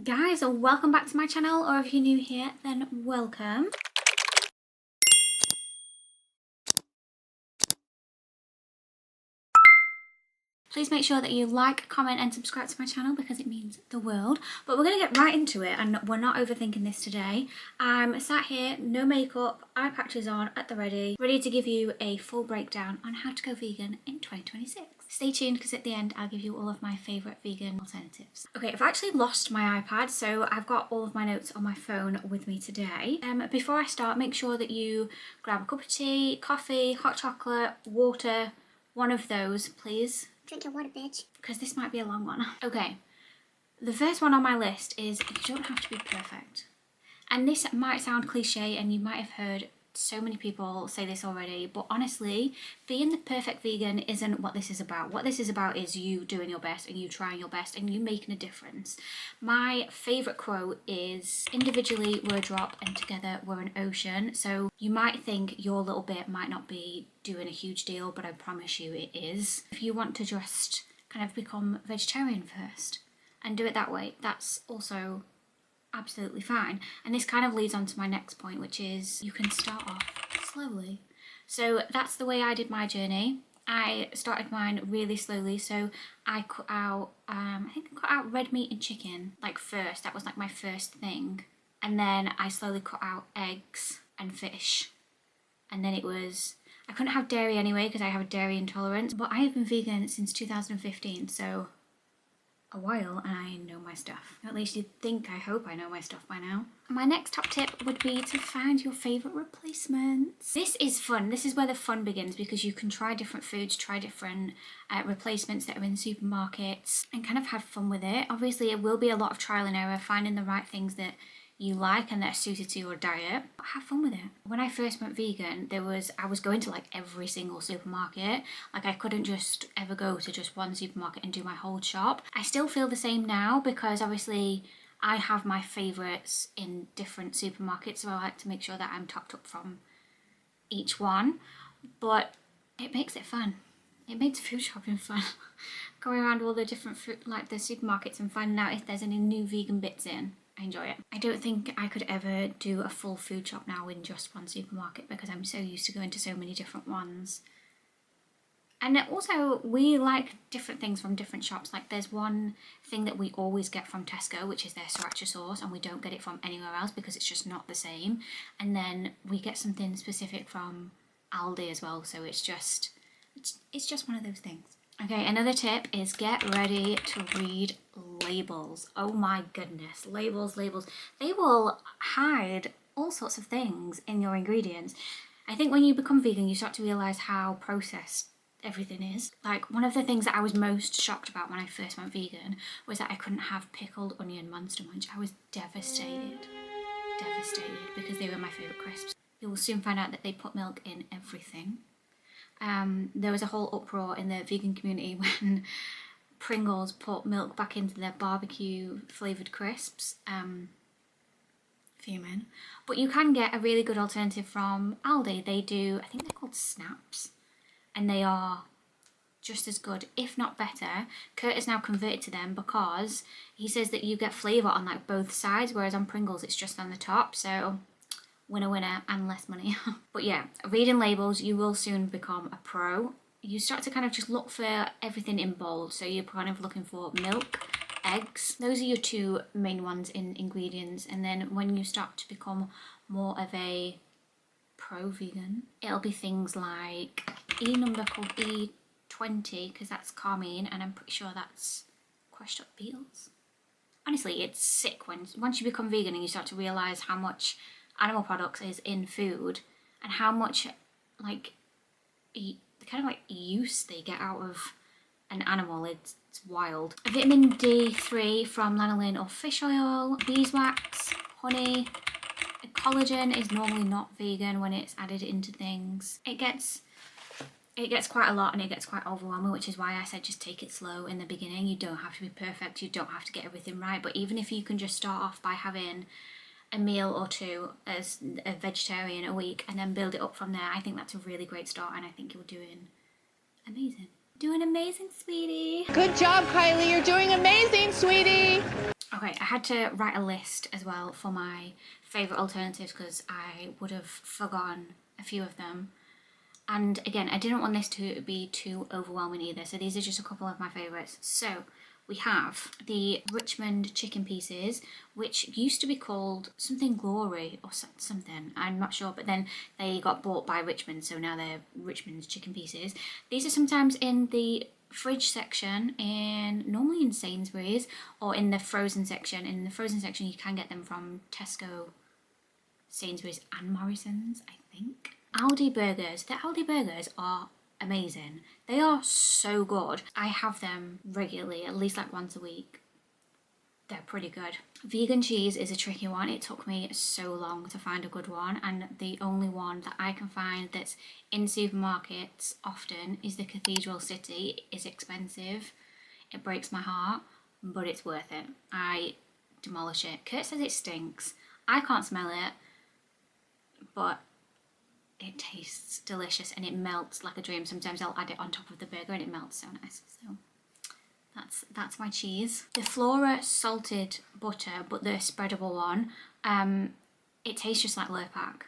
Guys, welcome back to my channel, or if you're new here, then welcome. Please make sure that you like, comment and subscribe to my channel because it means the world. But we're going to get right into it and we're not overthinking this today. I'm sat here, no makeup, eye patches on, at the ready to give you a full breakdown on how to go vegan in 2026. Stay tuned because at the end I'll give you all of my favourite vegan alternatives. Okay, I've actually lost my iPad, so I've got all of my notes on my phone with me today. Before I start, make sure that you grab a cup of tea, coffee, hot chocolate, water, one of those, please. Drink your water, bitch. Because this might be a long one. Okay, the first one on my list is you don't have to be perfect. And this might sound cliche and you might have heard so many people say this already, but honestly, being the perfect vegan isn't what this is about. What this is about is you doing your best and you trying your best and you making a difference. My favourite quote is, individually we're a drop and together we're an ocean. So you might think your little bit might not be doing a huge deal, but I promise you it is. If you want to just kind of become vegetarian first and do it that way, that's also absolutely fine. And this kind of leads on to my next point, which is you can start off slowly. So that's the way I did my journey. I started mine really slowly, so I cut out I think I cut out red meat and chicken like first. That was like my first thing, and then I slowly cut out eggs and fish, and then it was, I couldn't have dairy anyway because I have a dairy intolerance, but I have been vegan since 2015, so a while, and I know my stuff. At least you'd think, I hope I know my stuff by now. My next top tip would be to find your favourite replacements. This is fun. This is where the fun begins because you can try different foods, try different replacements that are in supermarkets and kind of have fun with it. Obviously, it will be a lot of trial and error, finding the right things that you like and that are suited to your diet. Have fun with it. When I first went vegan, I was going to like every single supermarket. Like I couldn't just ever go to just one supermarket and do my whole shop. I still feel the same now because obviously I have my favourites in different supermarkets, so I like to make sure that I'm topped up from each one. But it makes it fun. It makes food shopping fun. Going around all the different food, like the supermarkets, and finding out if there's any new vegan bits in. I enjoy it. I don't think I could ever do a full food shop now in just one supermarket because I'm so used to going to so many different ones. And also, we like different things from different shops. Like there's one thing that we always get from Tesco, which is their sriracha sauce, and we don't get it from anywhere else because it's just not the same. And then we get something specific from Aldi as well, so it's just one of those things. Okay, another tip is get ready to read labels. Oh my goodness, labels. They will hide all sorts of things in your ingredients. I think when you become vegan, you start to realise how processed everything is. Like one of the things that I was most shocked about when I first went vegan was that I couldn't have pickled onion Monster Munch. I was devastated because they were my favourite crisps. You will soon find out that they put milk in everything. There was a whole uproar in the vegan community when Pringles put milk back into their barbecue flavoured crisps. Fuming. But you can get a really good alternative from Aldi. They do, I think they're called Snaps, and they are just as good, if not better. Kurt is now converted to them because he says that you get flavour on like both sides, whereas on Pringles it's just on the top, so winner and less money. But yeah, reading labels, you will soon become a pro. You start to kind of just look for everything in bold. So you're kind of looking for milk, eggs. Those are your two main ones in ingredients. And then when you start to become more of a pro vegan, it'll be things like E number called E20 because that's carmine, and I'm pretty sure that's crushed up beetles. Honestly, it's sick once you become vegan and you start to realise how much animal products is in food and how much like the kind of like use they get out of an animal. It's wild. Vitamin D3 from lanolin or fish oil, beeswax, honey. Collagen is normally not vegan when it's added into things. It gets quite a lot and it gets quite overwhelming, which is why I said just take it slow in the beginning. You don't have to be perfect, you don't have to get everything right, but even if you can just start off by having a meal or two as a vegetarian a week and then build it up from there, I think that's a really great start, and I think you're doing amazing. Doing amazing, sweetie. Good job, Kylie. You're doing amazing, sweetie. Okay, I had to write a list as well for my favourite alternatives because I would have forgotten a few of them. And again, I didn't want this to be too overwhelming either, so these are just a couple of my favourites. So we have the Richmond chicken pieces, which used to be called something Glory or something, I'm not sure, but then they got bought by Richmond, so now they're Richmond's chicken pieces. These are sometimes in the fridge section normally in Sainsbury's, or in the frozen section. In the frozen section you can get them from Tesco, Sainsbury's and Morrison's, I think. Aldi burgers. The Aldi burgers are amazing. They are so good. I have them regularly, at least like once a week. They're pretty good. Vegan cheese is a tricky one. It took me so long to find a good one, and the only one that I can find that's in supermarkets often is the Cathedral City. It is expensive. It breaks my heart, but it's worth it. I demolish it. Kurt says it stinks. I can't smell it, but it tastes delicious and it melts like a dream. Sometimes I'll add it on top of the burger and it melts so nice. So that's my cheese. The Flora salted butter, but the spreadable one, it tastes just like Lurpak.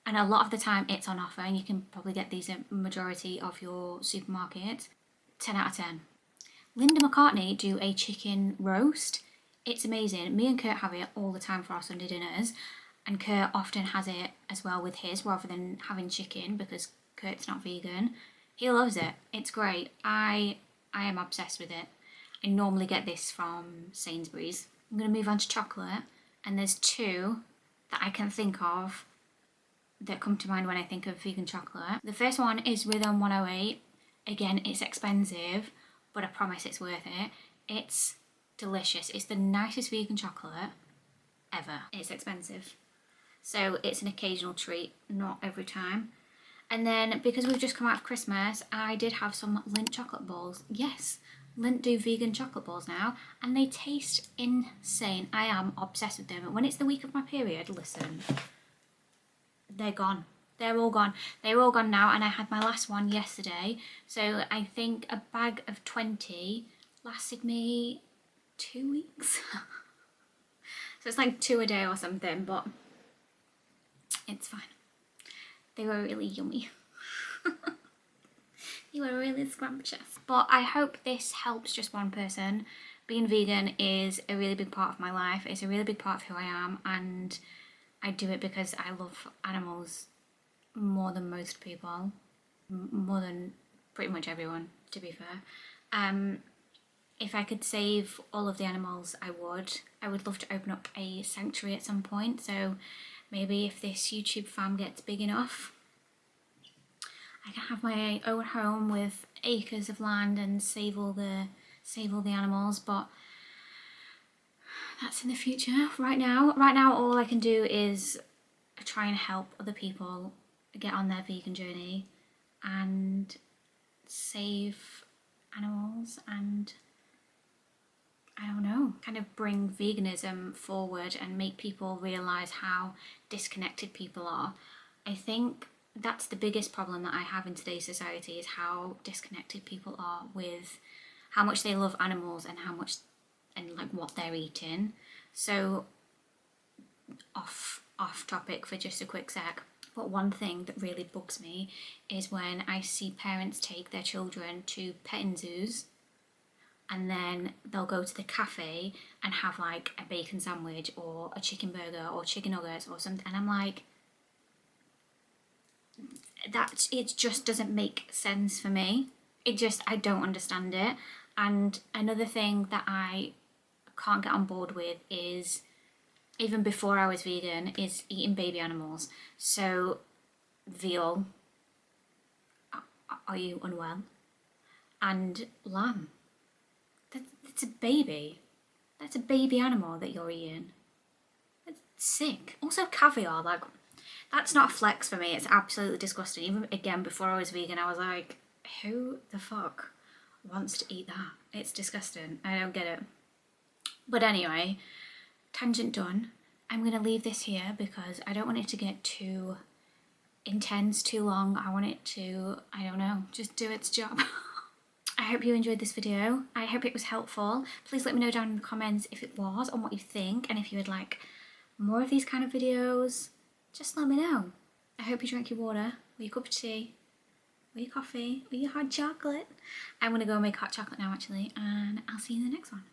And a lot of the time it's on offer, and you can probably get these at majority of your supermarkets. 10 out of 10. Linda McCartney do a chicken roast. It's amazing. Me and Kurt have it all the time for our Sunday dinners, and Kurt often has it as well with his, rather than having chicken, because Kurt's not vegan. He loves it. It's great. I am obsessed with it. I normally get this from Sainsbury's. I'm going to move on to chocolate, and there's two that I can think of that come to mind when I think of vegan chocolate. The first one is Rhythm 108. Again, it's expensive, but I promise it's worth it. It's delicious. It's the nicest vegan chocolate ever. It's expensive, so it's an occasional treat, not every time. And then, because we've just come out of Christmas, I did have some Lindt chocolate balls. Yes, Lindt do vegan chocolate balls now, and they taste insane. I am obsessed with them. When it's the week of my period, listen, they're gone. They're all gone. They're all gone now, and I had my last one yesterday. So I think a bag of 20 lasted me 2 weeks. So it's like 2 a day or something, but it's fine. They were really yummy. They were really scrumptious. But I hope this helps just one person. Being vegan is a really big part of my life. It's a really big part of who I am, and I do it because I love animals more than most people. More than pretty much everyone, to be fair. If I could save all of the animals, I would. I would love to open up a sanctuary at some point, so maybe if this YouTube fam gets big enough, I can have my own home with acres of land and save all the animals, but that's in the future. Right now all I can do is try and help other people get on their vegan journey and save animals, and I don't know, kind of bring veganism forward and make people realise how disconnected people are. I think that's the biggest problem that I have in today's society, is how disconnected people are with how much they love animals and how much, and like what they're eating. So off topic for just a quick sec, but one thing that really bugs me is when I see parents take their children to petting zoos, and then they'll go to the cafe and have like a bacon sandwich or a chicken burger or chicken nuggets or something, and I'm like, that it just doesn't make sense for me. I don't understand it. And another thing that I can't get on board with is, even before I was vegan, is eating baby animals. So veal, are you unwell? And lamb, that's a baby. That's a baby animal that you're eating. That's sick. Also caviar, like, that's not a flex for me. It's absolutely disgusting. Even again, before I was vegan, I was like, who the fuck wants to eat that? It's disgusting. I don't get it. But anyway, tangent done. I'm going to leave this here because I don't want it to get too intense, too long. I want it to, I don't know, just do its job. I hope you enjoyed this video. I hope it was helpful. Please let me know down in the comments if it was and what you think, and if you would like more of these kind of videos, just let me know. I hope you drank your water, or your cup of tea, or your coffee, or your hot chocolate. I'm gonna go make hot chocolate now actually, and I'll see you in the next one.